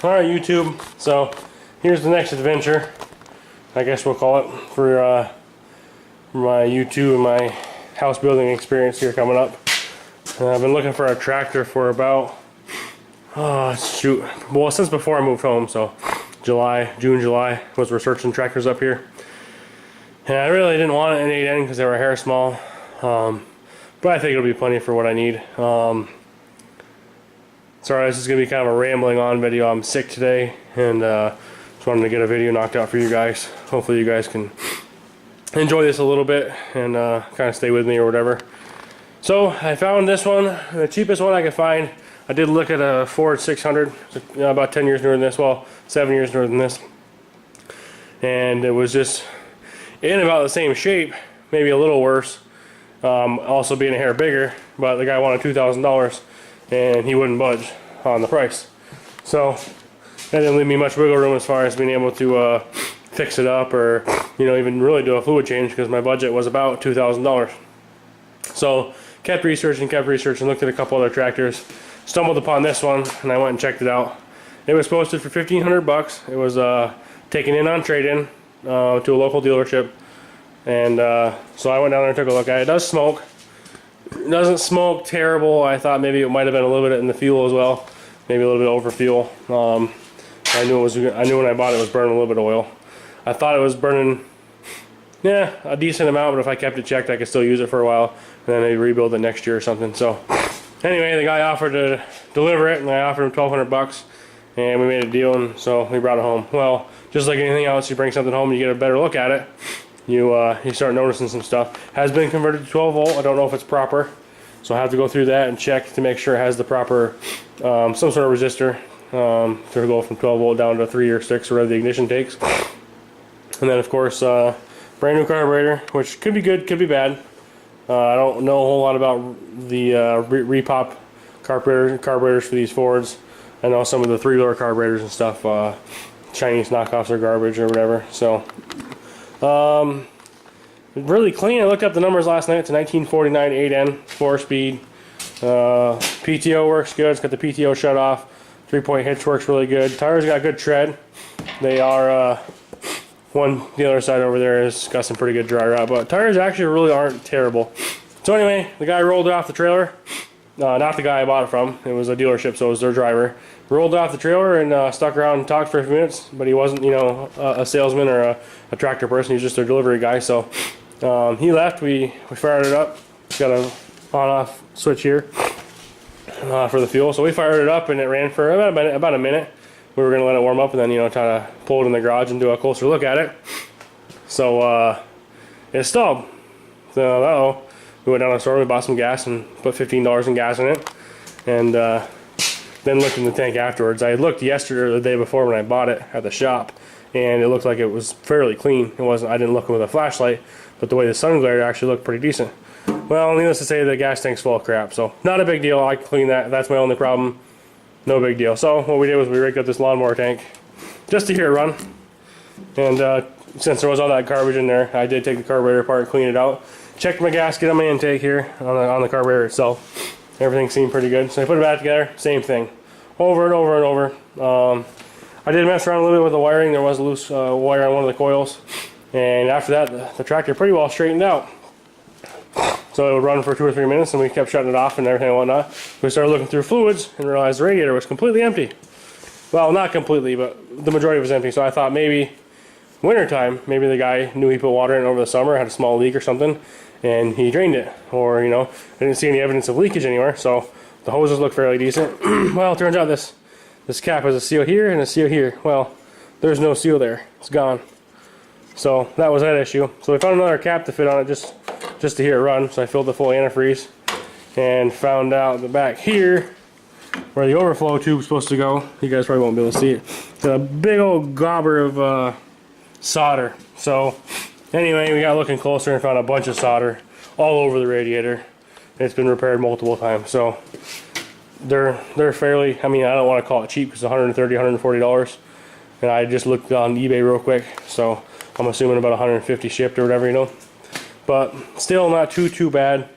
Alright, YouTube, so here's the next adventure, I guess we'll call it, for my YouTube and my house building experience here coming up. I've been looking for a tractor for about, since before I moved home, so June, July, was researching tractors up here. And I really didn't want an 8N because they were hair small, but I think it'll be plenty for what I need. Sorry, this is going to be kind of a rambling on video. I'm sick today, and just wanted to get a video knocked out for you guys. Hopefully you guys can enjoy this a little bit and kind of stay with me or whatever. So I found this one, the cheapest one I could find. I did look at a Ford 600, about 10 years newer than this, well, 7 years newer than this. And it was just in about the same shape, maybe a little worse, also being a hair bigger, but the guy wanted $2,000. And he wouldn't budge on the price. So that didn't leave me much wiggle room as far as being able to fix it up or even really do a fluid change, because my budget was about $2,000. So kept researching, looked at a couple other tractors, stumbled upon this one, and I went and checked it out. It was posted for $1,500. It was taken in on trade-in to a local dealership, and so I went down there and took a look at it. It does smoke. It doesn't smoke terrible. I thought maybe it might have been a little bit in the fuel as well, maybe a little bit over fuel. I knew when I bought it, it was burning a little bit of oil. I thought it was burning, a decent amount, but if I kept it checked, I could still use it for a while, and then maybe rebuild it next year or something. So anyway, the guy offered to deliver it, and I offered him $1,200, and we made a deal, and so we brought it home. Well, just like anything else, you bring something home and you get a better look at it. You start noticing some stuff. Has been converted to 12 volt. I don't know if it's proper, so I have to go through that and check to make sure it has the proper some sort of resistor to go from 12 volt down to 3 or 6 or whatever the ignition takes. And then of course brand new carburetor, which could be good, could be bad. I don't know a whole lot about the repop carburetors for these Fords. I know some of the 3-lure carburetors and stuff, Chinese knockoffs are garbage or whatever. So really clean. I looked up the numbers last night. It's a 1949 8N 4-speed. PTO works good. It's got the PTO shut off. 3-point hitch works really good. Tires got good tread. They are the other side over there has got some pretty good dry rot, but tires actually really aren't terrible. So anyway, the guy rolled it off the trailer. Not the guy I bought it from. It was a dealership, so it was their driver. Rolled off the trailer and stuck around and talked for a few minutes, but he wasn't, a salesman or a tractor person. He was just a delivery guy. So he left. We fired it up. It's got a on-off switch here for the fuel. So we fired it up, and it ran for about a minute. We were going to let it warm up and then, try to pull it in the garage and do a closer look at it. So it stalled. So we went down to the store, we bought some gas and put $15 in gas in it, and then looked in the tank afterwards. I had looked yesterday or the day before when I bought it at the shop, and it looked like it was fairly clean. It wasn't. I didn't look with a flashlight, but the way the sun glared actually looked pretty decent. Well, needless to say, the gas tank's full of crap, so not a big deal. I can clean that. That's my only problem. No big deal. So what we did was we raked up this lawnmower tank just to hear it run, and since there was all that garbage in there, I did take the carburetor apart and clean it out. Checked my gasket on my intake here on the carburetor itself. Everything seemed pretty good. So I put it back together, same thing. Over and over and over. I did mess around a little bit with the wiring. There was a loose wire on one of the coils. And after that, the tractor pretty well straightened out. So it would run for 2 or 3 minutes, and we kept shutting it off and everything and whatnot. We started looking through fluids and realized the radiator was completely empty. Well, not completely, but the majority was empty. So I thought maybe wintertime, maybe the guy knew he put water in over the summer, had a small leak or something, and he drained it. Or, I didn't see any evidence of leakage anywhere, so the hoses look fairly decent. Well, it turns out this cap has a seal here and a seal here. Well, there's no seal there. It's gone. So that was that issue. So we found another cap to fit on it just to hear it run. So I filled the full antifreeze and found out the back here where the overflow tube is supposed to go. You guys probably won't be able to see it. It's a big old gobber of solder. So anyway, we got looking closer and found a bunch of solder all over the radiator. It's been repaired multiple times. So they're fairly, I don't want to call it cheap because it's $130, $140. And I just looked on eBay real quick. So I'm assuming about 150 shipped or whatever, But still not too bad.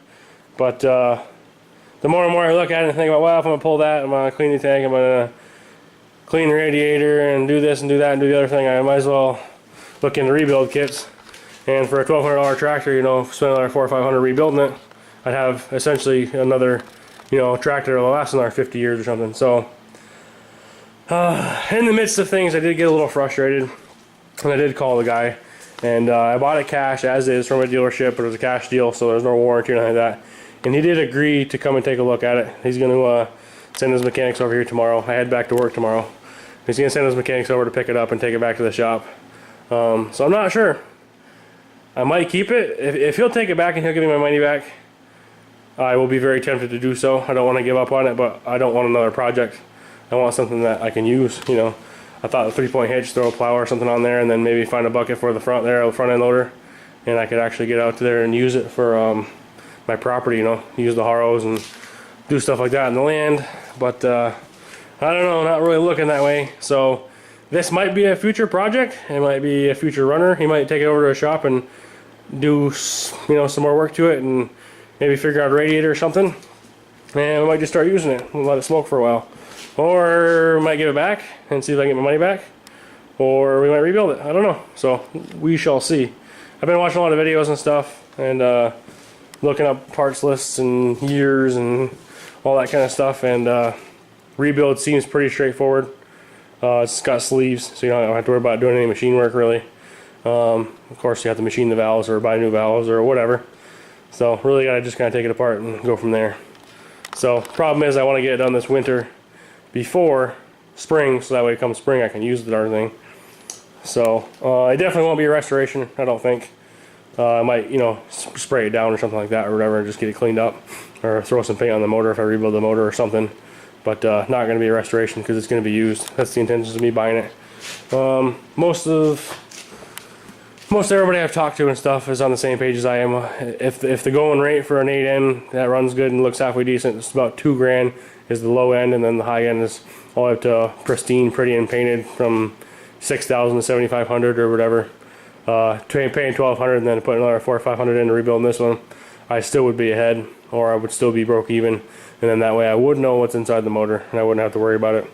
But the more and more I look at it and think about, well, if I'm going to pull that, I'm going to clean the tank, I'm going to clean the radiator and do this and do that and do the other thing, I might as well look into rebuild kits. And for a $1,200 tractor, you know, spend another $400 or $500 rebuilding it, I'd have essentially another, you know, tractor that'll last another 50 years or something. So in the midst of things, I did get a little frustrated, and I did call the guy, and I bought it cash as is from a dealership, but it was a cash deal, so there's no warranty or anything like that. And he did agree to come and take a look at it. He's going to send his mechanics over here tomorrow. I head back to work tomorrow. He's going to send his mechanics over to pick it up and take it back to the shop. So I'm not sure. I might keep it. If he'll take it back and he'll give me my money back, I will be very tempted to do so. I don't want to give up on it, but I don't want another project. I want something that I can use, you know. I thought a 3-point hitch, throw a plow or something on there, and then maybe find a bucket for the front there, the front end loader, and I could actually get out there and use it for my property, you know, use the harrows and do stuff like that in the land. But I don't know, not really looking that way. So this might be a future project. It might be a future runner. He might take it over to a shop and do, you know, some more work to it and maybe figure out a radiator or something. And we might just start using it and let it smoke for a while. Or we might give it back and see if I can get my money back. Or we might rebuild it. I don't know. So we shall see. I've been watching a lot of videos and stuff and looking up parts lists and years and all that kind of stuff. And rebuild seems pretty straightforward. It's got sleeves, so you don't have to worry about doing any machine work really. Of course, you have to machine the valves or buy new valves or whatever. So really gotta just kind of take it apart and go from there. So problem is I want to get it done this winter before spring, so that way come spring I can use the darn thing. So it definitely won't be a restoration, I don't think. I might, you know, spray it down or something like that or whatever and just get it cleaned up, or throw some paint on the motor if I rebuild the motor or something. But not going to be a restoration because it's going to be used. That's the intention of me buying it. Most everybody I've talked to and stuff is on the same page as I am. If the going rate for an 8N that runs good and looks halfway decent, it's about $2,000 is the low end, and then the high end is all up to pristine, pretty, and painted from $6,000 to $7,500 or whatever. Paying $1,200 and then putting another $400 or $500 into rebuilding this one, I still would be ahead, or I would still be broke even, and then that way I would know what's inside the motor and I wouldn't have to worry about it.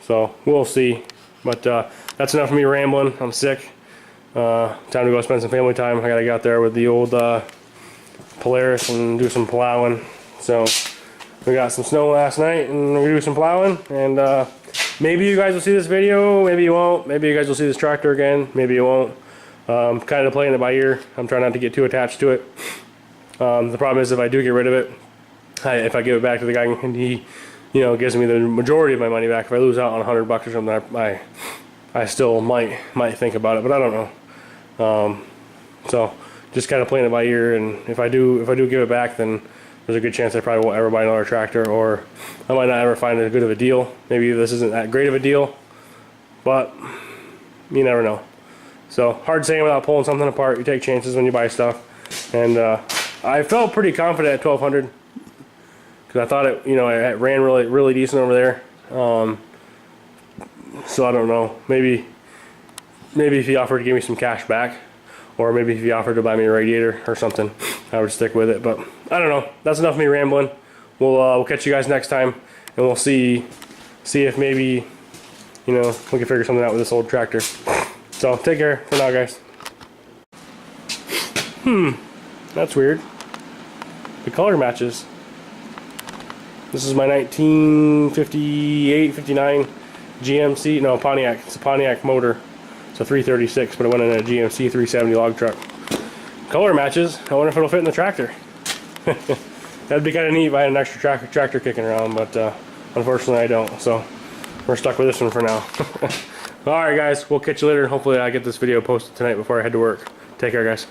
So we'll see. But that's enough of me rambling. I'm sick. Time to go spend some family time. I gotta get out there with the old Polaris and do some plowing. So we got some snow last night and we're gonna do some plowing, and maybe you guys will see this video, maybe you won't. Maybe you guys will see this tractor again, maybe you won't. Kind of playing it by ear. I'm trying not to get too attached to it. The problem is if I do get rid of it, if I give it back to the guy and he, you know, gives me the majority of my money back, if I lose out on $100 or something, I still might think about it, but I don't know. So just kind of playing it by ear, and if I do give it back, then there's a good chance I probably won't ever buy another tractor, or I might not ever find a good of a deal. Maybe this isn't that great of a deal, but you never know. So hard saying without pulling something apart. You take chances when you buy stuff, and I felt pretty confident at 1200 because I thought it, you know, it ran really decent over there. So I don't know. Maybe if he offered to give me some cash back, or maybe if he offered to buy me a radiator or something, I would stick with it. But I don't know. That's enough of me rambling. We'll catch you guys next time, and we'll see if maybe, you know, we can figure something out with this old tractor. So take care for now, guys. That's weird. The color matches. This is my 1958, 59 GMC, no, Pontiac. It's a Pontiac motor. It's a 336, but it went in a GMC 370 log truck. Color matches. I wonder if it'll fit in the tractor. That'd be kind of neat if I had an extra tractor kicking around, but unfortunately I don't. So we're stuck with this one for now. Alright guys, we'll catch you later. Hopefully I get this video posted tonight before I head to work. Take care guys.